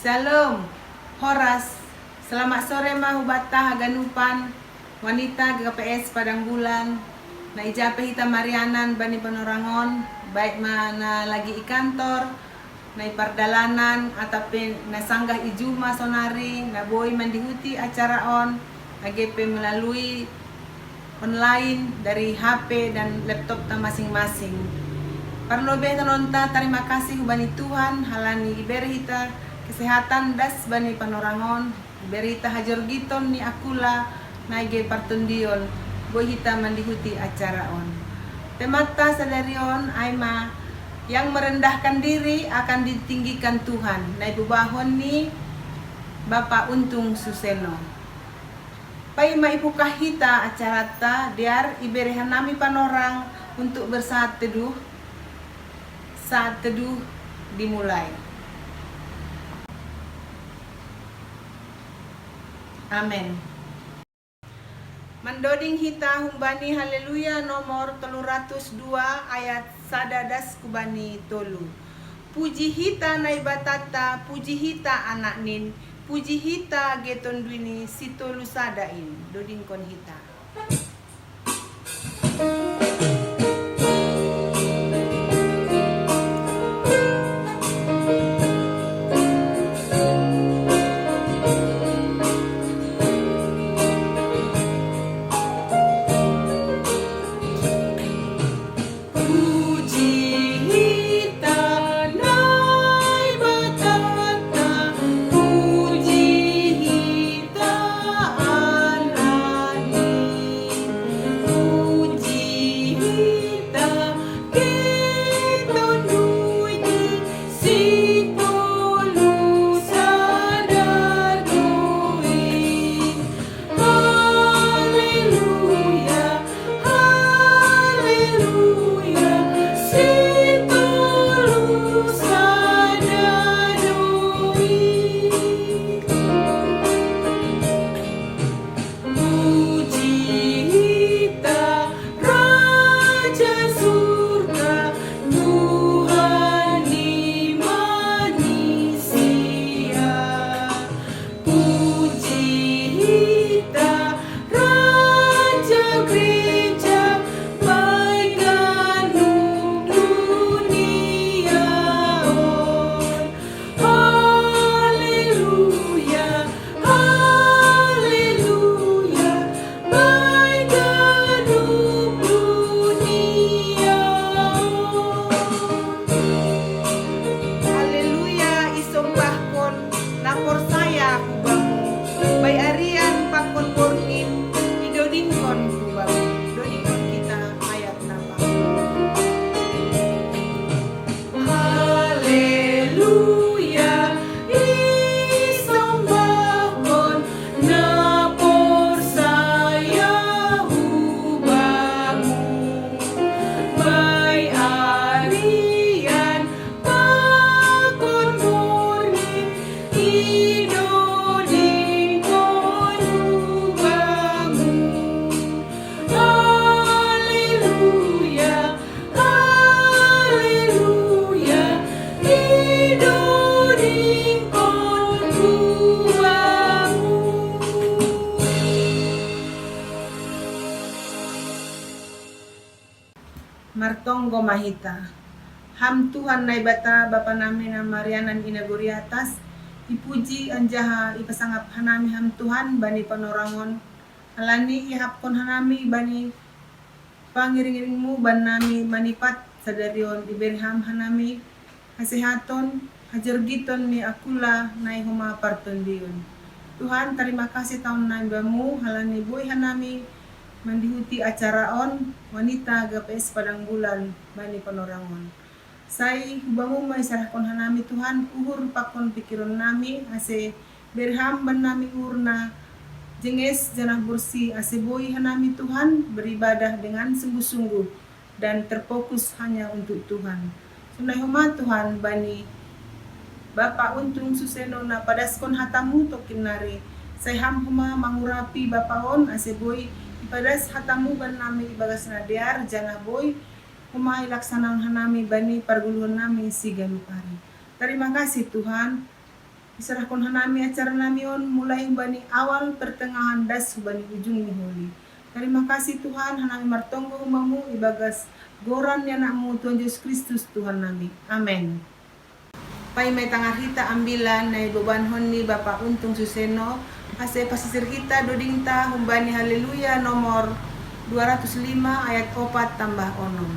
Shalom, Horas. Selamat sore mahubata haganupan wanita GPS Padang Bulan. Na ijape hita Marianan bani panorangon baik mana lagi i kantor, na ipardalanan ataupun na sanggah ijuma sonari na boy mandihuti acara on AGP melalui online dari HP dan laptop ta masing-masing. Parlobe tanonta terima kasih hubani Tuhan halani iberi hita kesehatan das bani panorangon, iberi hita hajor giton ni akula naige partundion boy hita mandihuti acara on. Temata sadarion aima yang merendahkan diri akan ditinggikan Tuhan. Na ibubahon ni Bapak Untung Suseno. Pai maipukah hita acara ta diar iberehan nami panorang untuk bersaat teduh. Saat teduh dimulai. Amin. Mandoding hita humbani haleluya nomor 302 ayat sadadas kubani tolu. Puji hita naibatata, puji hita anak nin, puji hita geton duini sitolu sadain. Doding kon hita. Martonggo mahita. Ham Tuhan naibata Bapa nami na Marianan inaguri atas. Ipuji anjaha ipasangap hanami ham Tuhan bani panorangon. Alani ihapkon hanami bani pangiring-iringmu ban nami manipat sadarion iberham hanami hasehaton hajargiton ni akula nai huma partondion. Tuhan terima kasih tahun naibamu halani boy hanami mandihuti acara on wanita GPS Padang Bulan bani panorangon. Sai hubamu may sarahkon hanami Tuhan uhur pakon pikiron nami ase berham ban nami urna jenges janah bersih ase boy hanami Tuhan beribadah dengan sungguh-sungguh dan terfokus hanya untuk Tuhan. Sunai huma Tuhan bani Bapak Untung Suseno na padaskon hatamu tokinari. Sai ham huma mangurapi bapaon ase boy ipadas hatamu ban nami ibagas nadiar janah boy huma ilaksanaan hanami bani parguluhan nami si ganupari. Terima kasih Tuhan. Diserahkan hanami acara namion mulai bani awal pertengahan das bani ujung huli. Terima kasih Tuhan, hanami martonggo umamu ibagas goran yanakmu Tuhan Yesus Kristus Tuhan nami. Amin. Pai may tangar hita ambilan na ibabanhon ni Bapak Untung Suseno ase pasisir kita dodingta humbani haleluya nomor 205 ayat 4 tambah onom.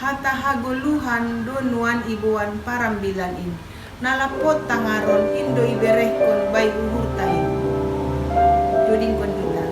Hata hagoluhan donuan ibuan parambilan in. Nalapot tangaron indo iberehkon bay uhur tahin. Dodingkon kita.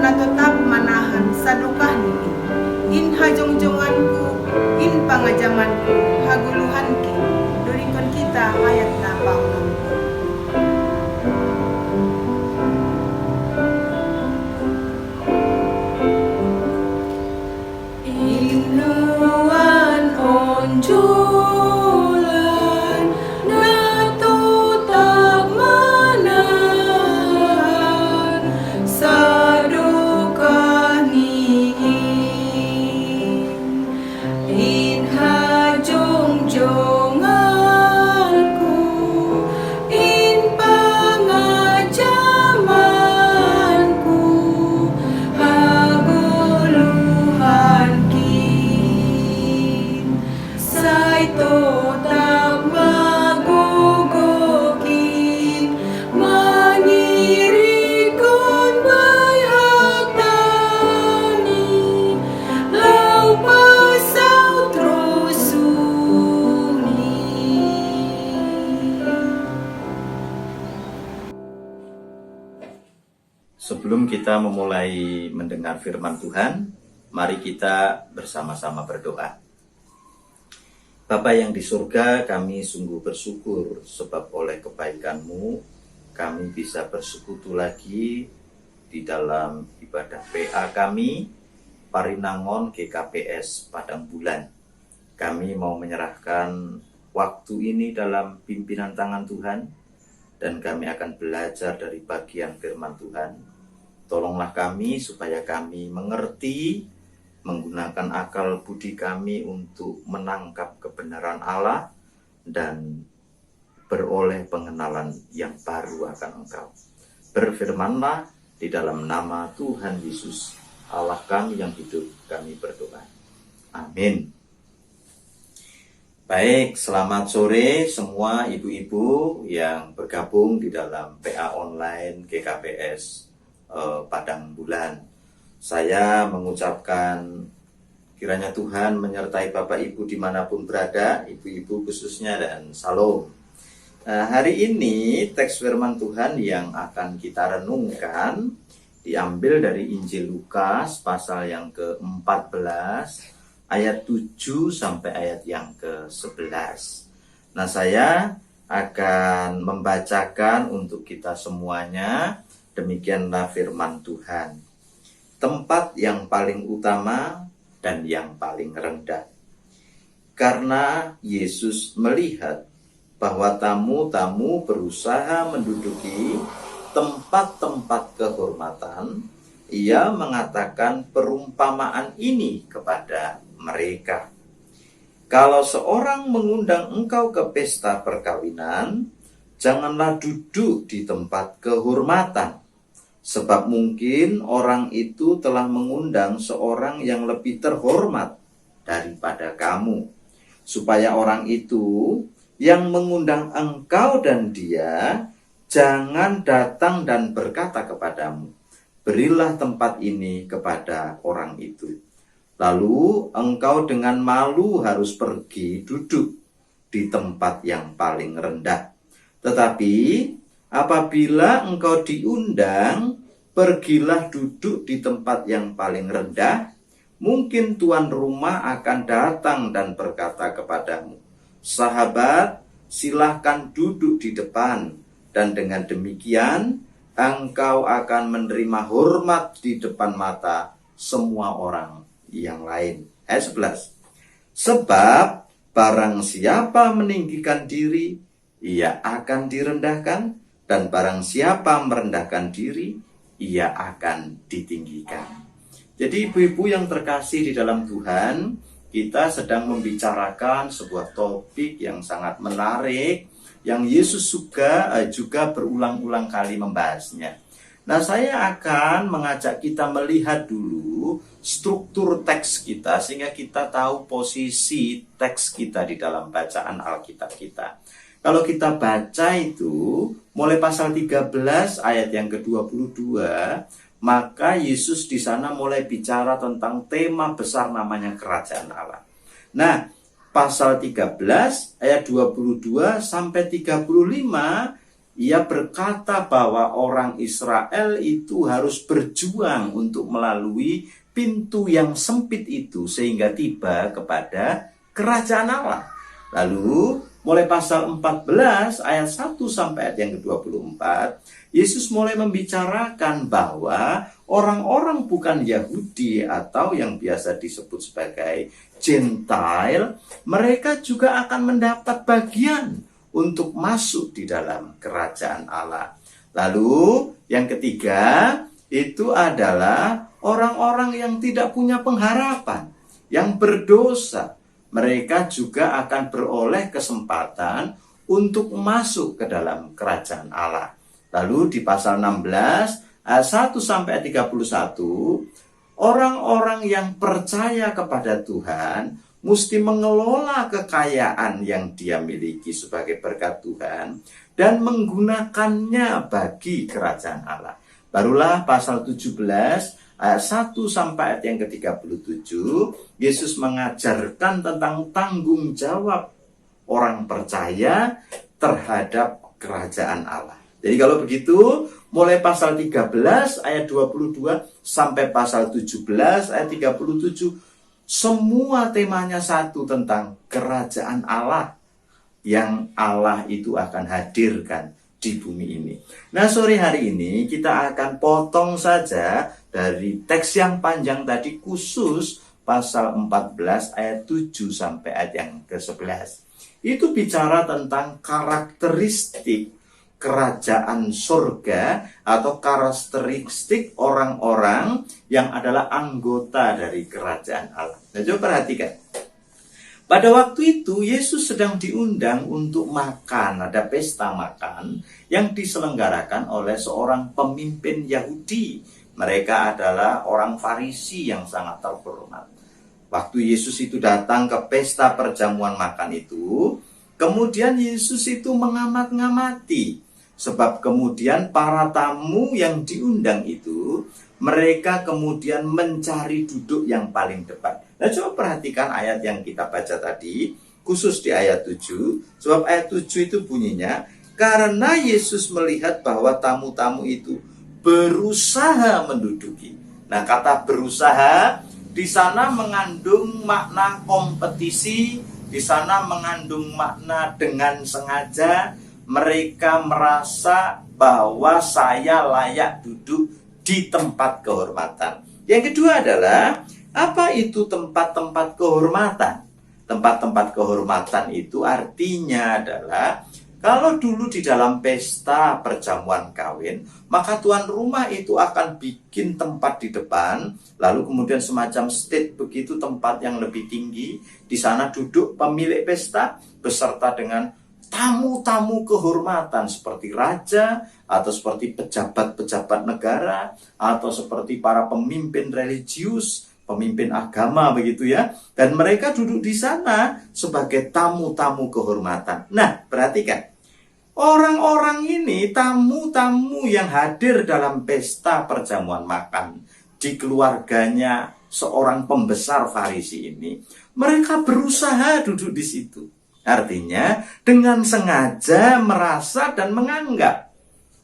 Na tetap manahan sadukah ni in hajong-jonganku in pangajamanku haguluhanki doringkon kita ayat na paunan. Inuan onjolan na tetap manahan in hajong-jonganku in pangajamanku haguluhanki say tetap magugukin mangirikon bayatani lau pasau trusuni. Sebelum kita memulai mendengar firman Tuhan, mari kita bersama-sama berdoa. Bapa yang di surga, kami sungguh bersyukur sebab oleh kebaikan-Mu kami bisa bersekutu lagi di dalam ibadah PA kami, Parinangon GKPS Padang Bulan. Kami mau menyerahkan waktu ini dalam pimpinan tangan Tuhan, dan kami akan belajar dari bagian firman Tuhan. Tolonglah kami supaya kami mengerti, menggunakan akal budi kami untuk menangkap kebenaran Allah dan beroleh pengenalan yang baru akan Engkau. Berfirmanlah di dalam nama Tuhan Yesus, Allah kami yang hidup, kami berdoa. Amin. Baik, selamat sore semua ibu-ibu yang bergabung di dalam PA online GKPS Padang Bulan. Saya mengucapkan kiranya Tuhan menyertai Bapak Ibu dimanapun berada, ibu-ibu khususnya, dan salam. Hari ini teks firman Tuhan yang akan kita renungkan diambil dari Injil Lukas pasal yang ke-14 ayat 7 sampai ayat yang ke-11. Nah, saya akan membacakan untuk kita semuanya. Demikianlah firman Tuhan. Tempat yang paling utama dan yang paling rendah. Karena Yesus melihat bahwa tamu-tamu berusaha menduduki tempat-tempat kehormatan, Ia mengatakan perumpamaan ini kepada mereka. Kalau seorang mengundang engkau ke pesta perkawinan, janganlah duduk di tempat kehormatan, sebab mungkin orang itu telah mengundang seorang yang lebih terhormat daripada kamu, supaya orang itu yang mengundang engkau dan dia jangan datang dan berkata kepadamu, berilah tempat ini kepada orang itu. Lalu engkau dengan malu harus pergi duduk di tempat yang paling rendah. Tetapi apabila engkau diundang, pergilah duduk di tempat yang paling rendah. Mungkin tuan rumah akan datang dan berkata kepadamu, sahabat, silahkan duduk di depan. Dan dengan demikian, engkau akan menerima hormat di depan mata semua orang yang lain. Ayat 11. Sebab barang siapa meninggikan diri, ia akan direndahkan, dan barang siapa merendahkan diri, ia akan ditinggikan. Jadi ibu-ibu yang terkasih di dalam Tuhan, kita sedang membicarakan sebuah topik yang sangat menarik, yang Yesus juga berulang-ulang kali membahasnya. Nah, saya akan mengajak kita melihat dulu struktur teks kita, sehingga kita tahu posisi teks kita di dalam bacaan Alkitab kita. Kalau kita baca itu, mulai pasal 13 ayat yang ke-22, maka Yesus di sana mulai bicara tentang tema besar namanya kerajaan Allah. Nah, pasal 13 ayat 22 sampai 35, ia berkata bahwa orang Israel itu harus berjuang untuk melalui pintu yang sempit itu sehingga tiba kepada kerajaan Allah. Lalu mulai pasal 14 ayat 1 sampai ayat yang ke-24, Yesus mulai membicarakan bahwa orang-orang bukan Yahudi atau yang biasa disebut sebagai Gentile, mereka juga akan mendapat bagian untuk masuk di dalam kerajaan Allah. Lalu yang ketiga itu adalah orang-orang yang tidak punya pengharapan, yang berdosa. Mereka juga akan beroleh kesempatan untuk masuk ke dalam kerajaan Allah. Lalu di pasal 16 ayat 1 sampai 31, orang-orang yang percaya kepada Tuhan mesti mengelola kekayaan yang dia miliki sebagai berkat Tuhan dan menggunakannya bagi kerajaan Allah. Barulah pasal 17 ayat 1 sampai ayat yang ke-37, Yesus mengajarkan tentang tanggung jawab orang percaya terhadap kerajaan Allah. Jadi kalau begitu, mulai pasal 13 ayat 22 sampai pasal 17 ayat 37, semua temanya satu tentang kerajaan Allah yang Allah itu akan hadirkan di bumi ini. Nah, sore hari ini kita akan potong saja dari teks yang panjang tadi, khusus pasal 14 ayat 7 sampai ayat yang ke-11. Itu bicara tentang karakteristik kerajaan surga atau karakteristik orang-orang yang adalah anggota dari kerajaan Allah. Nah, coba perhatikan. Pada waktu itu Yesus sedang diundang untuk makan, ada pesta makan yang diselenggarakan oleh seorang pemimpin Yahudi. Mereka adalah orang Farisi yang sangat terhormat. Waktu Yesus itu datang ke pesta perjamuan makan itu, kemudian Yesus itu mengamat-ngamati. Sebab kemudian para tamu yang diundang itu, mereka kemudian mencari duduk yang paling depan. Nah, coba perhatikan ayat yang kita baca tadi, khusus di ayat 7. Sebab ayat 7 itu bunyinya, karena Yesus melihat bahwa tamu-tamu itu berusaha menduduki. Nah, kata berusaha di sana mengandung makna kompetisi, di sana mengandung makna dengan sengaja. Mereka merasa bahwa saya layak duduk di tempat kehormatan. Yang kedua adalah, apa itu tempat-tempat kehormatan? Tempat-tempat kehormatan itu artinya adalah, kalau dulu di dalam pesta perjamuan kawin, maka tuan rumah itu akan bikin tempat di depan, lalu kemudian semacam stage begitu, tempat yang lebih tinggi. Di sana duduk pemilik pesta beserta dengan tamu-tamu kehormatan seperti raja, atau seperti pejabat-pejabat negara, atau seperti para pemimpin religius, pemimpin agama begitu ya. Dan mereka duduk di sana sebagai tamu-tamu kehormatan. Nah, perhatikan. Orang-orang ini tamu-tamu yang hadir dalam pesta perjamuan makan di keluarganya seorang pembesar Farisi ini, mereka berusaha duduk di situ. Artinya dengan sengaja merasa dan menganggap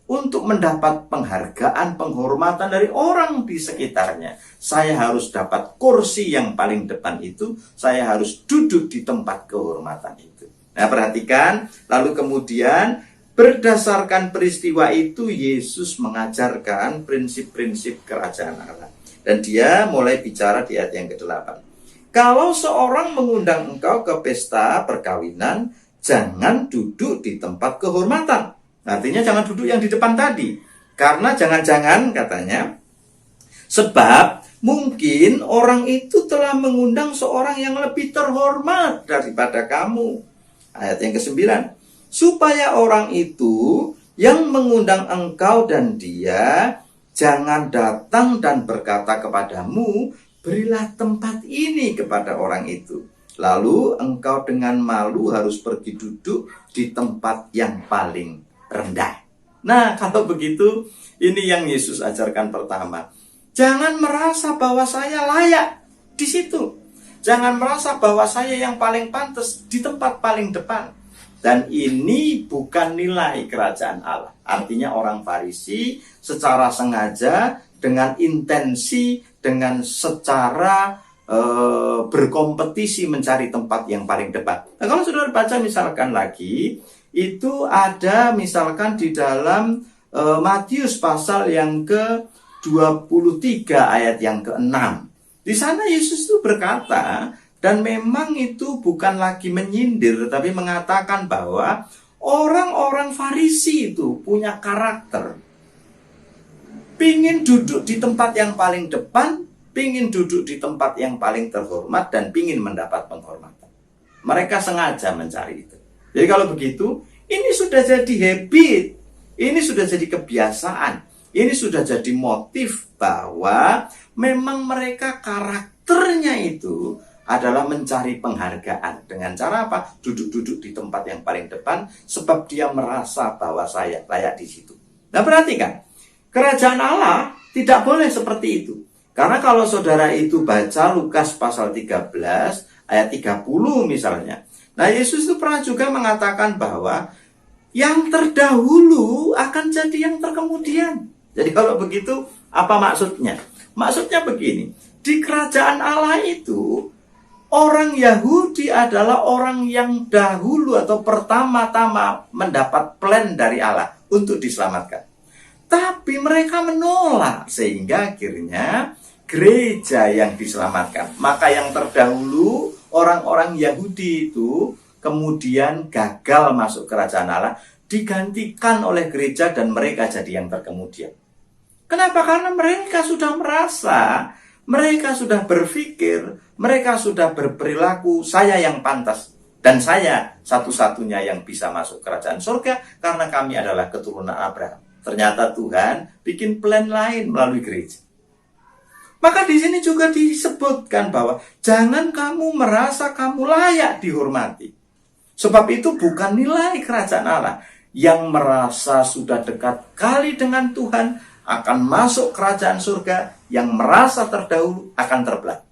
untuk mendapat penghargaan, penghormatan dari orang di sekitarnya. Saya harus dapat kursi yang paling depan itu, saya harus duduk di tempat kehormatan itu. Nah, perhatikan, lalu kemudian berdasarkan peristiwa itu Yesus mengajarkan prinsip-prinsip kerajaan Allah. Dan dia mulai bicara di ayat yang ke-8. Kalau seorang mengundang engkau ke pesta perkawinan, jangan duduk di tempat kehormatan. Artinya jangan duduk yang di depan tadi. Karena jangan-jangan katanya, sebab mungkin orang itu telah mengundang seorang yang lebih terhormat daripada kamu. Ayat yang ke-9. Supaya orang itu yang mengundang engkau dan dia jangan datang dan berkata kepadamu, berilah tempat ini kepada orang itu. Lalu engkau dengan malu harus pergi duduk di tempat yang paling rendah. Nah, kalau begitu, ini yang Yesus ajarkan pertama. Jangan merasa bahwa saya layak di situ. Jangan merasa bahwa saya yang paling pantas di tempat paling depan. Dan ini bukan nilai kerajaan Allah. Artinya orang Farisi secara sengaja, dengan intensi, dengan secara berkompetisi mencari tempat yang paling depan. Nah, kalau saudara baca misalkan lagi, itu ada misalkan di dalam Matius pasal yang ke-23 ayat yang ke-6. Di sana Yesus itu berkata, dan memang itu bukan lagi menyindir, tetapi mengatakan bahwa orang-orang Farisi itu punya karakter. Pingin duduk di tempat yang paling depan, pingin duduk di tempat yang paling terhormat, dan pingin mendapat penghormatan. Mereka sengaja mencari itu. Jadi kalau begitu, ini sudah jadi habit, ini sudah jadi kebiasaan, ini sudah jadi motif bahwa memang mereka karakternya itu adalah mencari penghargaan. Dengan cara apa? Duduk-duduk di tempat yang paling depan, sebab dia merasa bahwa saya layak di situ. Nah, perhatikan, kerajaan Allah tidak boleh seperti itu. Karena kalau saudara itu baca Lukas pasal 13 ayat 30 misalnya, nah, Yesus itu pernah juga mengatakan bahwa yang terdahulu akan jadi yang terkemudian. Jadi kalau begitu, apa maksudnya? Maksudnya begini, di kerajaan Allah itu, orang Yahudi adalah orang yang dahulu atau pertama-tama mendapat plan dari Allah untuk diselamatkan. Tapi mereka menolak, sehingga akhirnya gereja yang diselamatkan. Maka yang terdahulu, orang-orang Yahudi itu kemudian gagal masuk kerajaan Allah, digantikan oleh gereja dan mereka jadi yang terkemudian. Kenapa? Karena mereka sudah merasa, mereka sudah berpikir, mereka sudah berperilaku, saya yang pantas. Dan saya satu-satunya yang bisa masuk kerajaan surga karena kami adalah keturunan Abraham. Ternyata Tuhan bikin plan lain melalui gereja. Maka di sini juga disebutkan bahwa jangan kamu merasa kamu layak dihormati. Sebab itu bukan nilai kerajaan Allah. Yang merasa sudah dekat kali dengan Tuhan akan masuk kerajaan surga. Yang merasa terdahulu akan terbelah.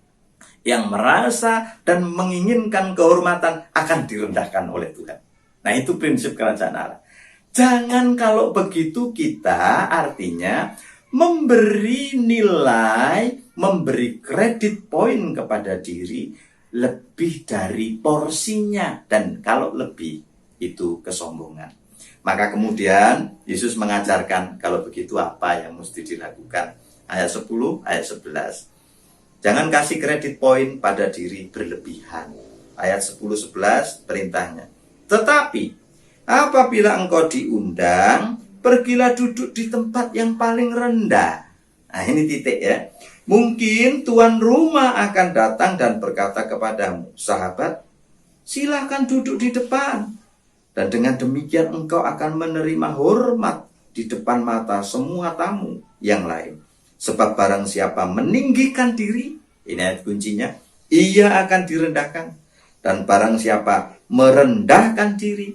Yang merasa dan menginginkan kehormatan akan direndahkan oleh Tuhan. Nah, itu prinsip kerajaan Allah. Jangan kalau begitu kita artinya memberi nilai, memberi kredit poin kepada diri lebih dari porsinya. Dan kalau lebih, itu kesombongan. Maka kemudian Yesus mengajarkan kalau begitu apa yang mesti dilakukan. Ayat 10, ayat 11. Jangan kasih kredit poin pada diri berlebihan. Ayat 10-11 perintahnya. Tetapi apabila engkau diundang, pergilah duduk di tempat yang paling rendah. Nah, ini titik ya. Mungkin tuan rumah akan datang dan berkata kepadamu, sahabat, silakan duduk di depan. Dan dengan demikian engkau akan menerima hormat di depan mata semua tamu yang lain. Sebab barang siapa meninggikan diri, ini ayat kuncinya, ia akan direndahkan. Dan barang siapa merendahkan diri,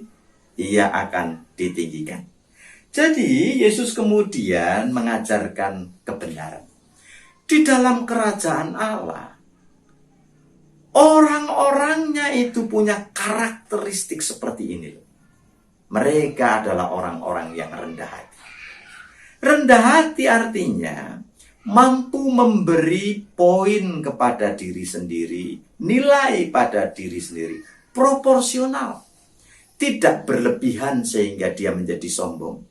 ia akan ditinggikan. Jadi Yesus kemudian mengajarkan kebenaran. Di dalam kerajaan Allah, orang-orangnya itu punya karakteristik seperti ini. Mereka adalah orang-orang yang rendah hati. Rendah hati artinya mampu memberi poin kepada diri sendiri, nilai pada diri sendiri, proporsional. Tidak berlebihan sehingga dia menjadi sombong.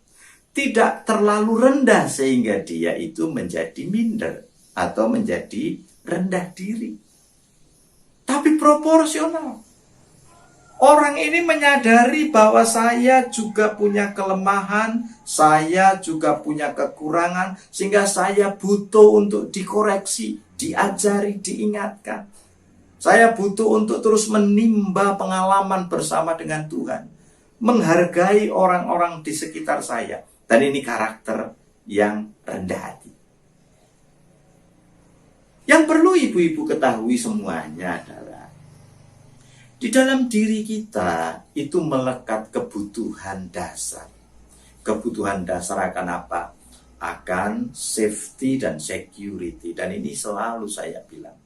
Tidak terlalu rendah sehingga dia itu menjadi minder atau menjadi rendah diri. Tapi proporsional. Orang ini menyadari bahwa saya juga punya kelemahan, saya juga punya kekurangan, sehingga saya butuh untuk dikoreksi, diajari, diingatkan. Saya butuh untuk terus menimba pengalaman bersama dengan Tuhan, menghargai orang-orang di sekitar saya. Dan ini karakter yang rendah hati. Yang perlu ibu-ibu ketahui semuanya adalah di dalam diri kita itu melekat kebutuhan dasar. Kebutuhan dasar akan apa? Akan safety dan security. Dan ini selalu saya bilang.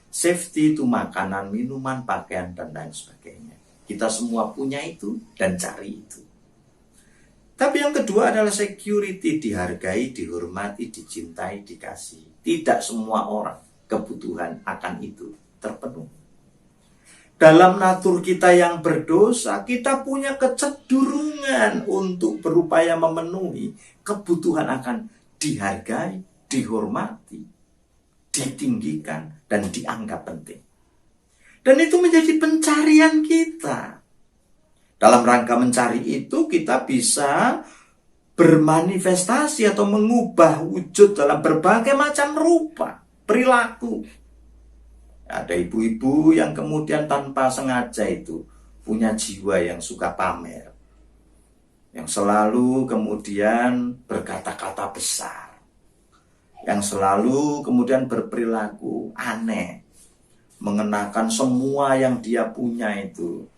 Safety itu makanan, minuman, pakaian, dan lain sebagainya. Kita semua punya itu dan cari itu. Tapi yang kedua adalah security. Dihargai, dihormati, dicintai, dikasihi. Tidak semua orang kebutuhan akan itu terpenuhi. Dalam natur kita yang berdosa, kita punya kecenderungan untuk berupaya memenuhi kebutuhan akan dihargai, dihormati, ditinggikan, dan dianggap penting. Dan itu menjadi pencarian kita. Dalam rangka mencari itu, kita bisa bermanifestasi atau mengubah wujud dalam berbagai macam rupa, perilaku. Ada ibu-ibu yang kemudian tanpa sengaja itu punya jiwa yang suka pamer. Yang selalu kemudian berkata-kata besar. Yang selalu kemudian berperilaku aneh. Mengenakan semua yang dia punya itu.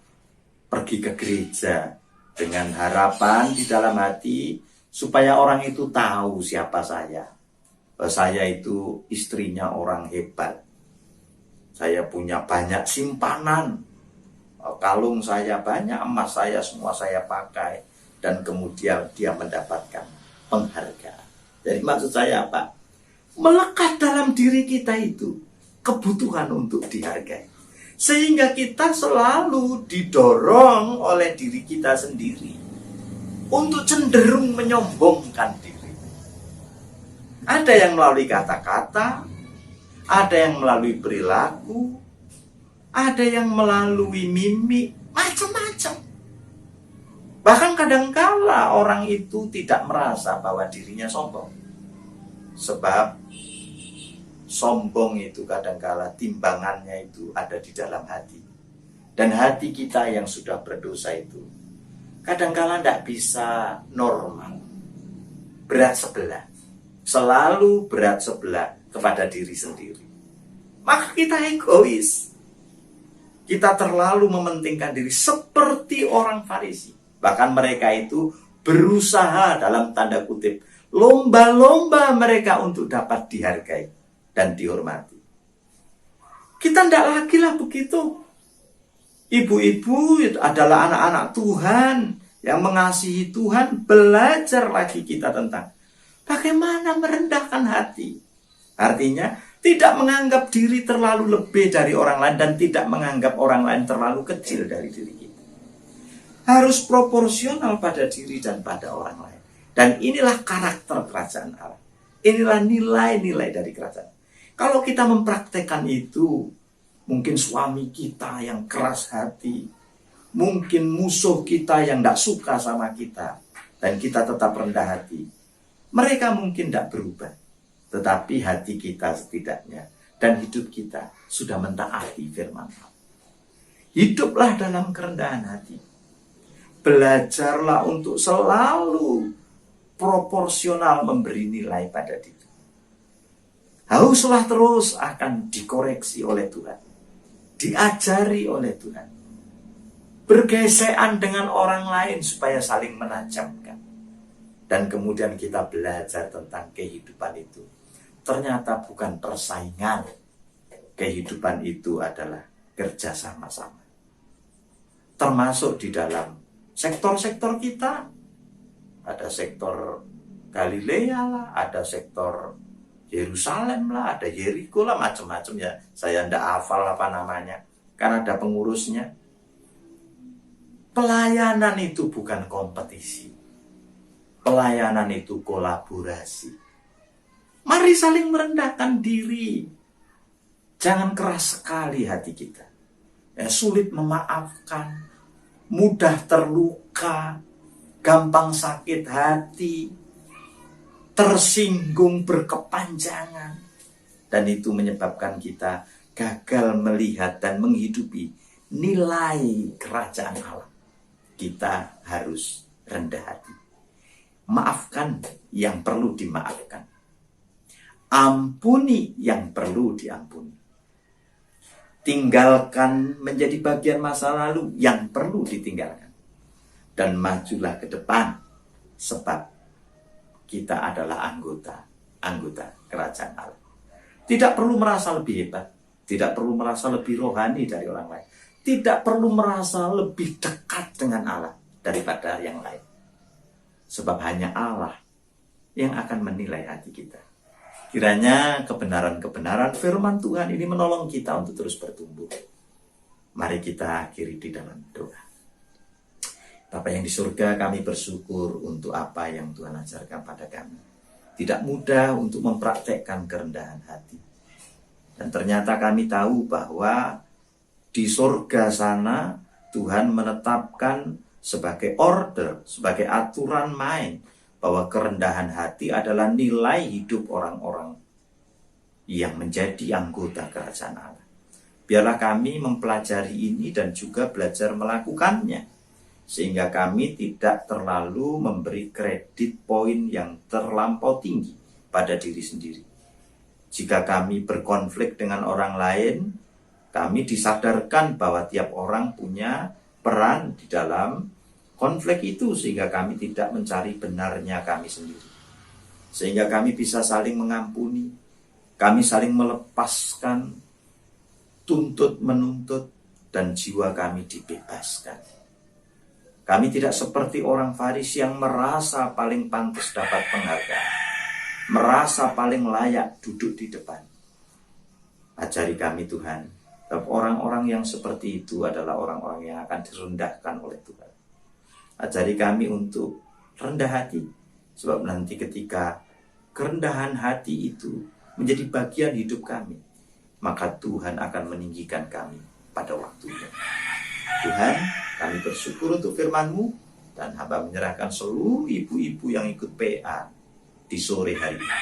Pergi ke gereja dengan harapan di dalam hati supaya orang itu tahu siapa saya. Bahwa saya itu istrinya orang hebat. Saya punya banyak simpanan, kalung saya banyak, emas saya semua saya pakai. Dan kemudian dia mendapatkan penghargaan. Jadi maksud saya apa? Melekat dalam diri kita itu kebutuhan untuk dihargai. Sehingga kita selalu didorong oleh diri kita sendiri untuk cenderung menyombongkan diri. Ada yang melalui kata-kata, ada yang melalui perilaku, ada yang melalui mimik, macam-macam. Bahkan kadangkala orang itu tidak merasa bahwa dirinya sombong. Sebab sombong itu kadangkala timbangannya itu ada di dalam hati. Dan hati kita yang sudah berdosa itu kadangkala tidak bisa normal. Berat sebelah. Selalu berat sebelah kepada diri sendiri. Maka kita egois. Kita terlalu mementingkan diri seperti orang Farisi. Bahkan mereka itu berusaha dalam tanda kutip lomba-lomba mereka untuk dapat dihargai dan dihormati. Kita tidak lagi lah begitu. Ibu-ibu itu adalah anak-anak Tuhan yang mengasihi Tuhan. Belajar lagi kita tentang bagaimana merendahkan hati. Artinya, tidak menganggap diri terlalu lebih dari orang lain dan tidak menganggap orang lain terlalu kecil dari diri kita. Harus proporsional pada diri dan pada orang lain. Dan inilah karakter kerajaan Allah. Inilah nilai-nilai dari kerajaan. Kalau kita mempraktekkan itu, mungkin suami kita yang keras hati, mungkin musuh kita yang tidak suka sama kita, dan kita tetap rendah hati, mereka mungkin tidak berubah. Tetapi hati kita setidaknya dan hidup kita sudah mentaati firman Allah. Hiduplah dalam kerendahan hati. Belajarlah untuk selalu proporsional memberi nilai pada diri. Haruslah terus akan dikoreksi oleh Tuhan, diajari oleh Tuhan, bergesekan dengan orang lain supaya saling menajamkan. Dan kemudian kita belajar tentang kehidupan itu. Ternyata bukan persaingan. Kehidupan itu adalah kerja sama-sama. Termasuk di dalam sektor-sektor kita. Ada sektor Galilea lah, ada sektor Yerusalem lah, ada Yeriko lah, macam-macam ya. Saya tidak hafal apa namanya, karena ada pengurusnya. Pelayanan itu bukan kompetisi. Pelayanan itu kolaborasi. Mari saling merendahkan diri. Jangan keras sekali hati kita. Sulit memaafkan, mudah terluka, gampang sakit hati, tersinggung berkepanjangan. Dan itu menyebabkan kita gagal melihat dan menghidupi nilai kerajaan Allah. Kita harus rendah hati. Maafkan yang perlu dimaafkan. Ampuni yang perlu diampuni. Tinggalkan menjadi bagian masa lalu yang perlu ditinggalkan. Dan majulah ke depan, sebab kita adalah anggota kerajaan Allah. Tidak perlu merasa lebih hebat, tidak perlu merasa lebih rohani dari orang lain, tidak perlu merasa lebih dekat dengan Allah daripada yang lain. Sebab hanya Allah yang akan menilai hati kita. Kiranya kebenaran-kebenaran firman Tuhan ini menolong kita untuk terus bertumbuh. Mari kita akhiri di dalam doa. Bapa yang di surga, kami bersyukur untuk apa yang Tuhan ajarkan pada kami. Tidak mudah untuk mempraktekkan kerendahan hati. Dan ternyata kami tahu bahwa di surga sana Tuhan menetapkan sebagai order, sebagai aturan main, bahwa kerendahan hati adalah nilai hidup orang-orang yang menjadi anggota kerajaan Allah. Biarlah kami mempelajari ini dan juga belajar melakukannya, sehingga kami tidak terlalu memberi kredit poin yang terlampau tinggi pada diri sendiri. Jika kami berkonflik dengan orang lain, kami disadarkan bahwa tiap orang punya peran di dalam konflik itu, sehingga kami tidak mencari benarnya kami sendiri. Sehingga kami bisa saling mengampuni, kami saling melepaskan tuntut-menuntut, dan jiwa kami dibebaskan. Kami tidak seperti orang Farisi yang merasa paling pantas dapat penghargaan, merasa paling layak duduk di depan. Ajari kami Tuhan, bahwa orang-orang yang seperti itu adalah orang-orang yang akan direndahkan oleh Tuhan. Ajari kami untuk rendah hati, sebab nanti ketika kerendahan hati itu menjadi bagian hidup kami, maka Tuhan akan meninggikan kami pada waktunya. Tuhan, kami bersyukur untuk firman-Mu, dan hamba menyerahkan seluruh ibu-ibu yang ikut PA di sore hari ini.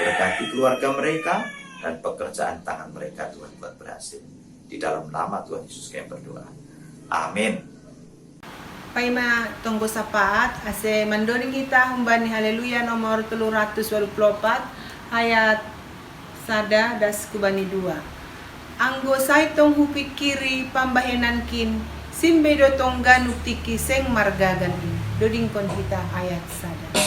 Berkati keluarga mereka dan pekerjaan tangan mereka, Tuhan, buat berhasil. Di dalam nama Tuhan Yesus kami berdoa. Amin. Paima tonggo sapaat ase mandoring kita humbani haleluya nomor 324 ayat sada das kubani 2. Anggo say tong hupikiri pambahenan kin simbedo tong ganuk tiki seng margagan in. Doding kon kita ayat sada.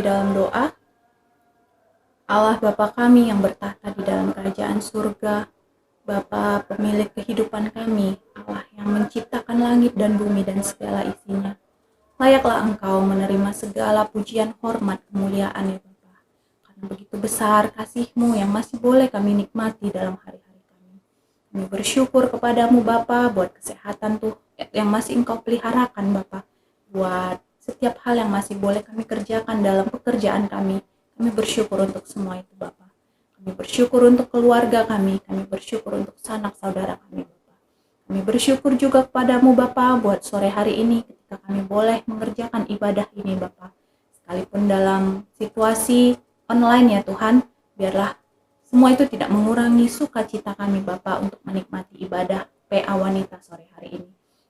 dalam doa. Allah Bapa kami yang bertahta di dalam kerajaan surga, Bapa pemilik kehidupan kami, Allah yang menciptakan langit dan bumi dan segala isinya. Layaklah Engkau menerima segala pujian, hormat, kemuliaan ya Bapa. Karena begitu besar kasih-Mu yang masih boleh kami nikmati dalam hari-hari kami. Kami bersyukur kepadamu Bapa buat kesehatan tuh yang masih Engkau peliharakan Bapa. Buat setiap hal yang masih boleh kami kerjakan dalam pekerjaan kami. Kami bersyukur untuk semua itu Bapa. Kami bersyukur untuk keluarga kami bersyukur untuk sanak saudara kami Bapa. Kami bersyukur juga kepadamu Bapa buat sore hari ini ketika kami boleh mengerjakan ibadah ini Bapa. Sekalipun dalam situasi online ya Tuhan, biarlah semua itu tidak mengurangi sukacita kami Bapa untuk menikmati ibadah PA Wanita sore hari ini.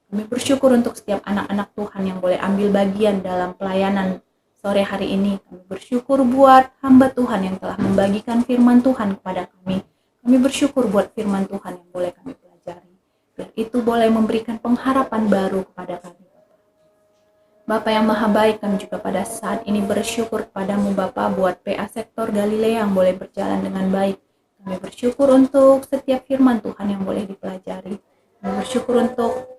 Kami bersyukur untuk setiap anak-anak Tuhan yang boleh ambil bagian dalam pelayanan sore hari ini. Kami bersyukur buat hamba Tuhan yang telah membagikan firman Tuhan kepada kami. Kami bersyukur buat firman Tuhan yang boleh kami pelajari. Biar itu boleh memberikan pengharapan baru kepada kami. Bapa yang maha baik, kami juga pada saat ini bersyukur kepadamu Bapa buat PA Sektor Galilea yang boleh berjalan dengan baik. Kami bersyukur untuk setiap firman Tuhan yang boleh dipelajari. Kami bersyukur untuk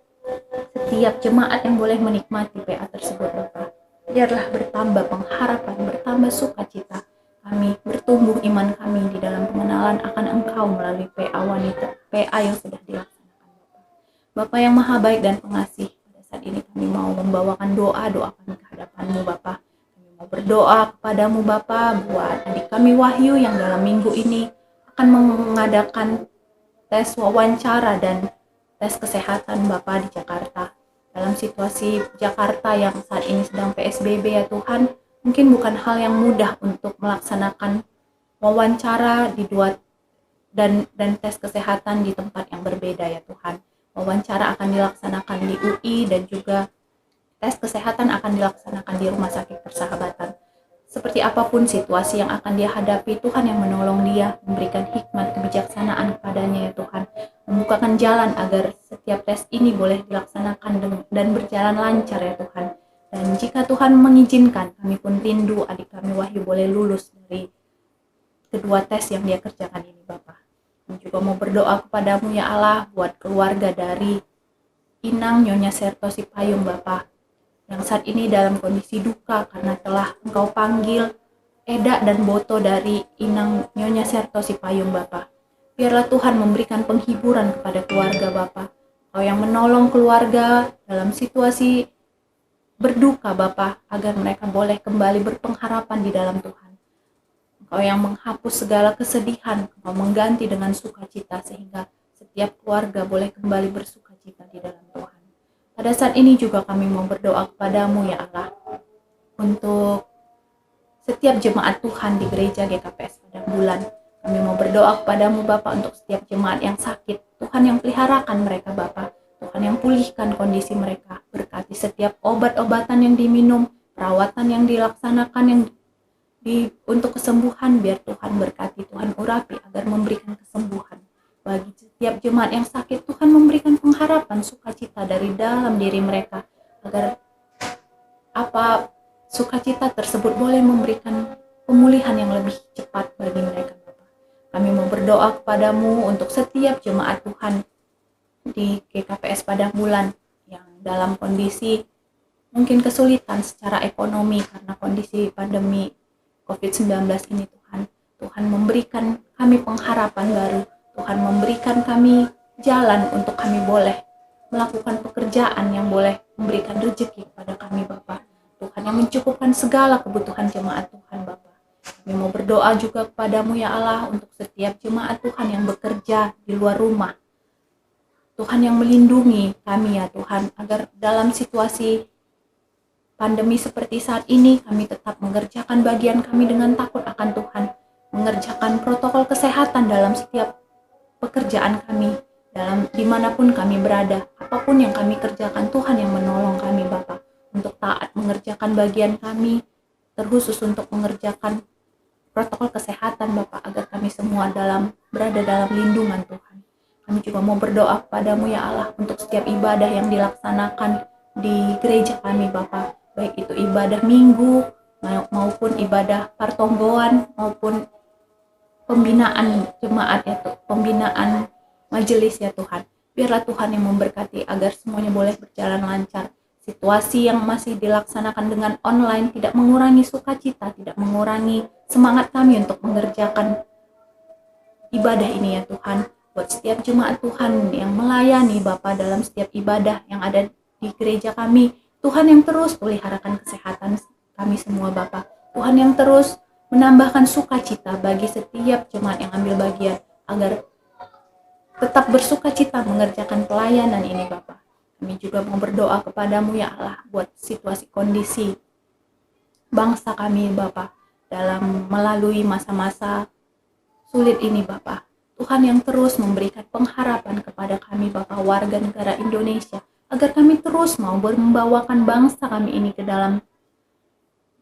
setiap jemaat yang boleh menikmati PA tersebut Bapa. Biarlah bertambah pengharapan, bertambah sukacita. Kami bertumbuh iman kami di dalam pengenalan akan Engkau melalui PA Wanita, PA yang sudah dilaksanakan Bapa. Bapa yang maha baik dan pengasih, pada saat ini kami mau membawakan doa kami ke hadapan-Mu Bapa. Kami mau berdoa kepadamu Bapa buat adik kami Wahyu yang dalam minggu ini akan mengadakan tes wawancara dan tes kesehatan Bapa di Jakarta. Dalam situasi Jakarta yang saat ini sedang PSBB ya Tuhan, mungkin bukan hal yang mudah untuk melaksanakan wawancara di dua dan tes kesehatan di tempat yang berbeda ya Tuhan. Wawancara akan dilaksanakan di UI dan juga tes kesehatan akan dilaksanakan di Rumah Sakit Persahabatan. Seperti apapun situasi yang akan dia hadapi, Tuhan yang menolong dia, memberikan hikmat kebijaksanaan kepadanya ya Tuhan, membukakan jalan agar setiap tes ini boleh dilaksanakan dan berjalan lancar ya Tuhan. Dan jika Tuhan mengizinkan, kami pun rindu adik kami Wahyu boleh lulus dari kedua tes yang dia kerjakan ini Bapa. Kami juga mau berdoa kepadamu ya Allah buat keluarga dari Inang Nyonya Serto Sipayung Bapa, yang saat ini dalam kondisi duka karena telah Engkau panggil Eda dan Boto dari Inang Nyonya Serto Sipayung Bapa. Biarlah Tuhan memberikan penghiburan kepada keluarga Bapa. Engkau yang menolong keluarga dalam situasi berduka Bapa, agar mereka boleh kembali berpengharapan di dalam Tuhan. Engkau yang menghapus segala kesedihan, Engkau mengganti dengan sukacita sehingga setiap keluarga boleh kembali bersukacita di dalam Tuhan. Pada saat ini juga kami mau berdoa kepadamu ya Allah untuk setiap jemaat Tuhan di gereja GKPS Padang Bulan. Kami mau berdoa kepadamu Bapa untuk setiap jemaat yang sakit. Tuhan yang peliharakan mereka Bapa. Tuhan yang pulihkan kondisi mereka. Berkati setiap obat-obatan yang diminum, perawatan yang dilaksanakan untuk kesembuhan. Biar Tuhan berkati, Tuhan urapi agar memberikan kesembuhan. Bagi setiap jemaat yang sakit, Tuhan memberikan pengharapan, sukacita dari dalam diri mereka, agar sukacita tersebut boleh memberikan pemulihan yang lebih cepat bagi mereka Bapa. Kami mau berdoa kepadamu untuk setiap jemaat Tuhan di GKPS Padang Bulan yang dalam kondisi mungkin kesulitan secara ekonomi karena kondisi pandemi COVID-19 ini Tuhan. Tuhan memberikan kami pengharapan baru. Tuhan memberikan kami jalan untuk kami boleh melakukan pekerjaan yang boleh memberikan rezeki kepada kami Bapa. Tuhan yang mencukupkan segala kebutuhan jemaat Tuhan Bapa. Kami mau berdoa juga kepadamu ya Allah untuk setiap jemaat Tuhan yang bekerja di luar rumah. Tuhan yang melindungi kami ya Tuhan, agar dalam situasi pandemi seperti saat ini kami tetap mengerjakan bagian kami dengan takut akan Tuhan, mengerjakan protokol kesehatan dalam setiap pekerjaan kami, dalam dimanapun kami berada. Apapun yang kami kerjakan, Tuhan yang menolong kami Bapa untuk taat mengerjakan bagian kami, terkhusus untuk mengerjakan protokol kesehatan Bapa, agar kami semua berada dalam lindungan Tuhan. Kami juga mau berdoa kepadamu ya Allah untuk setiap ibadah yang dilaksanakan di gereja kami Bapa, baik itu ibadah minggu, maupun ibadah partonggoan maupun pembinaan jemaat ya Tuhan, pembinaan majelis ya Tuhan. Biarlah Tuhan yang memberkati agar semuanya boleh berjalan lancar. Situasi yang masih dilaksanakan dengan online tidak mengurangi sukacita, tidak mengurangi semangat kami untuk mengerjakan ibadah ini ya Tuhan. Buat setiap jemaat Tuhan yang melayani Bapa dalam setiap ibadah yang ada di gereja kami, Tuhan yang terus peliharakan kesehatan kami semua Bapa. Tuhan yang terus menambahkan sukacita bagi setiap jemaat yang ambil bagian agar tetap bersukacita mengerjakan pelayanan ini Bapa. Kami juga mau berdoa kepadamu ya Allah buat situasi kondisi bangsa kami Bapa dalam melalui masa-masa sulit ini Bapa. Tuhan yang terus memberikan pengharapan kepada kami Bapa warga negara Indonesia agar kami terus mau membawakan bangsa kami ini ke dalam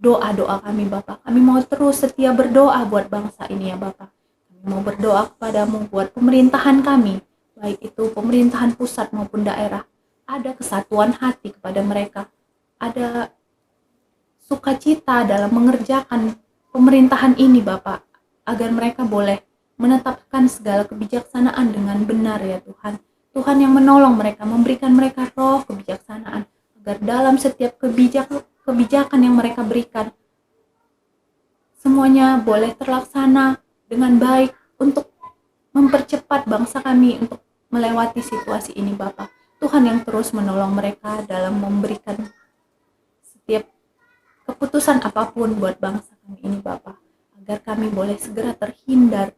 doa-doa kami Bapa. Kami mau terus setia berdoa buat bangsa ini ya Bapa. Kami mau berdoa kepadamu buat pemerintahan kami, baik itu pemerintahan pusat maupun daerah. Ada kesatuan hati kepada mereka, ada sukacita dalam mengerjakan pemerintahan ini Bapak, agar mereka boleh menetapkan segala kebijaksanaan dengan benar ya Tuhan. Tuhan yang menolong mereka, memberikan mereka roh kebijaksanaan, agar dalam setiap kebijakan yang mereka berikan, semuanya boleh terlaksana dengan baik untuk mempercepat bangsa kami untuk melewati situasi ini Bapak. Tuhan yang terus menolong mereka dalam memberikan setiap keputusan apapun buat bangsa kami ini Bapak, agar kami boleh segera terhindar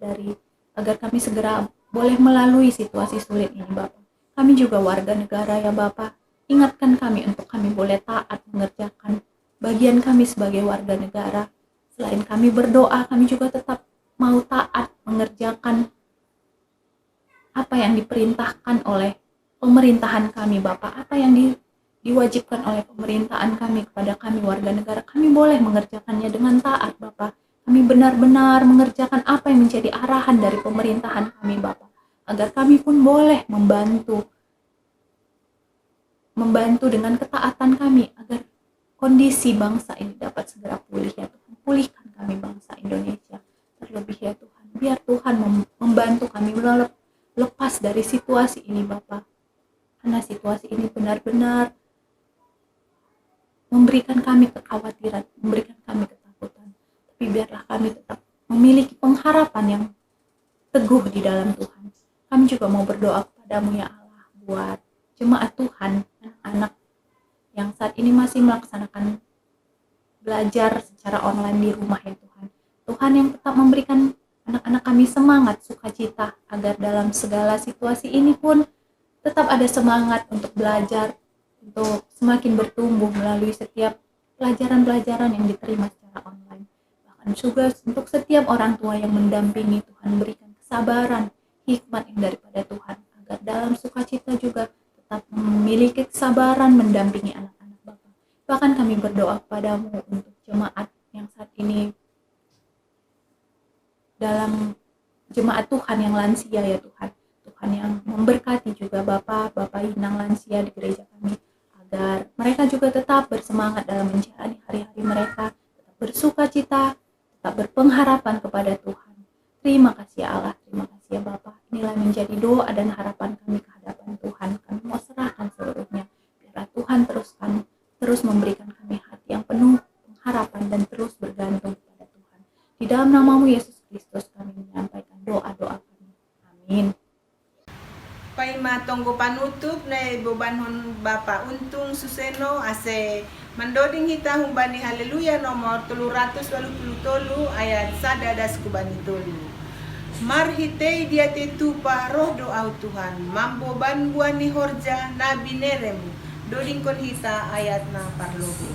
agar kami segera boleh melalui situasi sulit ini Bapak. Kami juga warga negara ya Bapak, ingatkan kami untuk kami boleh taat mengerjakan bagian kami sebagai warga negara. Selain kami berdoa, kami juga tetap mau taat mengerjakan apa yang diperintahkan oleh pemerintahan kami Bapak, apa yang diwajibkan oleh pemerintahan kami kepada kami warga negara. Kami boleh mengerjakannya dengan taat Bapak. Kami benar-benar mengerjakan apa yang menjadi arahan dari pemerintahan kami Bapak, agar kami pun boleh membantu dengan ketaatan kami agar kondisi bangsa ini dapat segera pulih ya Tuhan. Pulihkan kami bangsa Indonesia terlebih ya Tuhan. Biar Tuhan membantu kami lepas dari situasi ini Bapak. Karena situasi ini benar-benar memberikan kami kekhawatiran, memberikan kami ketakutan. Tapi biarlah kami tetap memiliki pengharapan yang teguh di dalam Tuhan. Kami juga mau berdoa kepadamu ya Allah buat jemaat Tuhan, anak-anak yang saat ini masih melaksanakan belajar secara online di rumah ya Tuhan. Tuhan yang tetap memberikan anak-anak kami semangat, sukacita, agar dalam segala situasi ini pun tetap ada semangat untuk belajar, untuk semakin bertumbuh melalui setiap pelajaran-pelajaran yang diterima secara online. Bahkan juga untuk setiap orang tua yang mendampingi, Tuhan berikan kesabaran, hikmat yang daripada Tuhan, agar dalam sukacita juga tetap memiliki kesabaran mendampingi anak-anak Bapak. Bahkan kami berdoa kepadamu untuk jemaat yang saat ini dalam jemaat Tuhan yang lansia ya Tuhan. Tuhan yang memberkati juga Bapak Inang lansia di gereja kami, agar mereka juga tetap bersemangat dalam menjalani hari-hari mereka, tetap bersukacita, tetap berpengharapan kepada Tuhan. Terima kasih ya Allah, terima kasih ya Bapak. Inilah menjadi doa dan harapan kami ke hadapan Tuhan. Kami mau serahkan seluruhnya. Biarlah Tuhan terus memberikan kami hati yang penuh pengharapan dan terus bergantung kepada Tuhan. Di dalam namamu Yesus Kristus kami menyampaikan doa-doa kami. Amin. Pai matonggo panutup na ibobanhon Bapa Untung Suseno ase mandoding hita humbani haleluya nomor 383 ayat 1 kubani tolu. Marhitei dia tetupa roh doa Tuhan mambo banguani horja nabi neremu doding kon hita ayat na parlogo.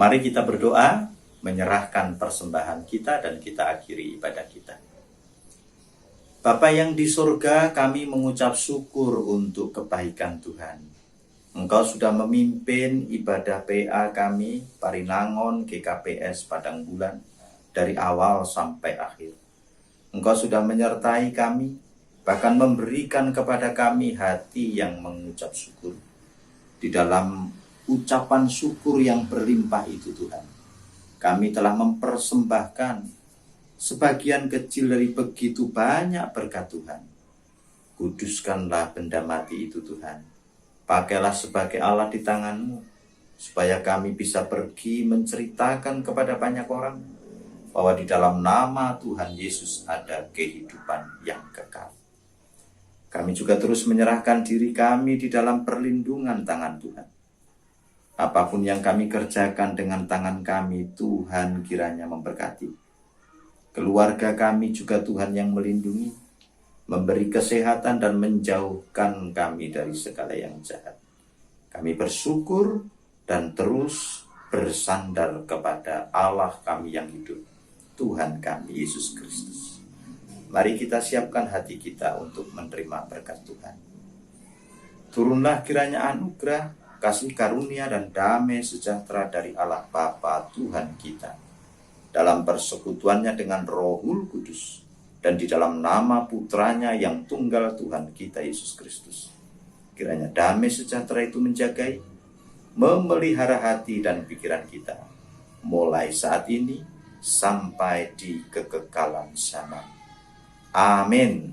Mari kita berdoa, menyerahkan persembahan kita, dan kita akhiri ibadah kita. Bapa yang di surga, kami mengucap syukur untuk kebaikan Tuhan. Engkau sudah memimpin ibadah PA kami, Parinangon, GKPS, Padang Bulan, dari awal sampai akhir. Engkau sudah menyertai kami, bahkan memberikan kepada kami hati yang mengucap syukur. Di dalam ucapan syukur yang berlimpah itu Tuhan, kami telah mempersembahkan sebagian kecil dari begitu banyak berkat Tuhan. Kuduskanlah benda mati itu Tuhan. Pakailah sebagai alat di tangan-Mu, supaya kami bisa pergi menceritakan kepada banyak orang bahwa di dalam nama Tuhan Yesus ada kehidupan yang kekal. Kami juga terus menyerahkan diri kami di dalam perlindungan tangan Tuhan. Apapun yang kami kerjakan dengan tangan kami, Tuhan kiranya memberkati. Keluarga kami juga Tuhan yang melindungi, memberi kesehatan dan menjauhkan kami dari segala yang jahat. Kami bersyukur dan terus bersandar kepada Allah kami yang hidup, Tuhan kami Yesus Kristus. Mari kita siapkan hati kita untuk menerima berkat Tuhan. Turunlah kiranya anugerah, kasih karunia dan damai sejahtera dari Allah Bapa Tuhan kita, dalam persekutuannya dengan Rohul Kudus, dan di dalam nama putranya yang tunggal Tuhan kita Yesus Kristus. Kiranya damai sejahtera itu menjagai, memelihara hati dan pikiran kita, mulai saat ini sampai di kekekalan zaman. Amin.